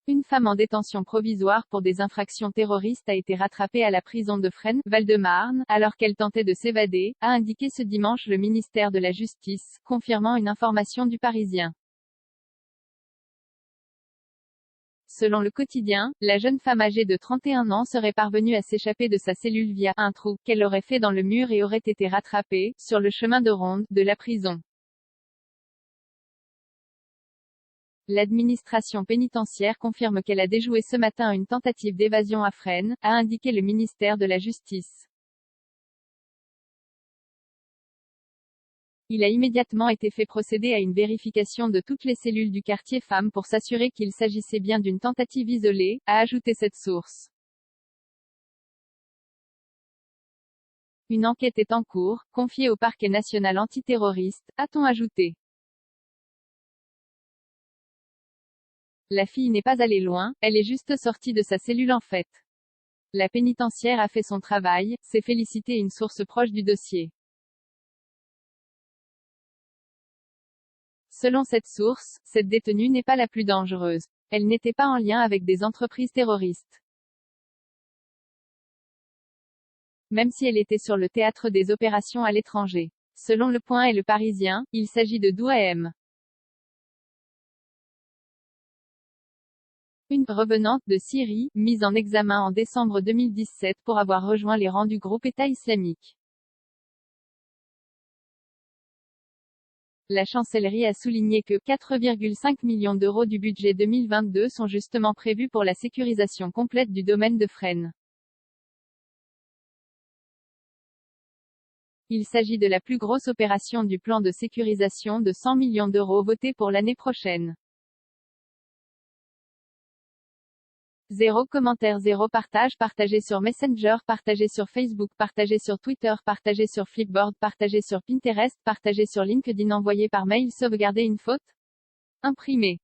Une femme en détention provisoire pour des infractions terroristes a été rattrapée à la prison de Fresnes, Val-de-Marne, alors qu'elle tentait de s'évader, a indiqué ce dimanche le ministère de la Justice, confirmant une information du Parisien. Selon le quotidien, la jeune femme âgée de 31 ans serait parvenue à s'échapper de sa cellule via un trou qu'elle aurait fait dans le mur et aurait été rattrapée, sur le chemin de ronde, de la prison. L'administration pénitentiaire confirme qu'elle a déjoué ce matin une tentative d'évasion à Fresnes, a indiqué le ministère de la Justice. Il a immédiatement été fait procéder à une vérification de toutes les cellules du quartier femmes pour s'assurer qu'il s'agissait bien d'une tentative isolée, a ajouté cette source. Une enquête est en cours, confiée au parquet national antiterroriste, a-t-on ajouté. La fille n'est pas allée loin, elle est juste sortie de sa cellule en fait. La pénitentiaire a fait son travail, s'est félicité une source proche du dossier. Selon cette source, cette détenue n'est pas la plus dangereuse. Elle n'était pas en lien avec des entreprises terroristes. Même si elle était sur le théâtre des opérations à l'étranger. Selon Le Point et Le Parisien, il s'agit de Douaa M. Une revenante de Syrie, mise en examen en décembre 2017 pour avoir rejoint les rangs du groupe État islamique. La chancellerie a souligné que 4,5 millions d'euros du budget 2022 sont justement prévus pour la sécurisation complète du domaine de Fresnes. Il s'agit de la plus grosse opération du plan de sécurisation de 100 millions d'euros voté pour l'année prochaine. Zéro commentaire, zéro partage, partagé sur Messenger, partagé sur Facebook, partagé sur Twitter, partagé sur Flipboard, partagé sur Pinterest, partagé sur LinkedIn, envoyé par mail, sauvegarder une faute, imprimé.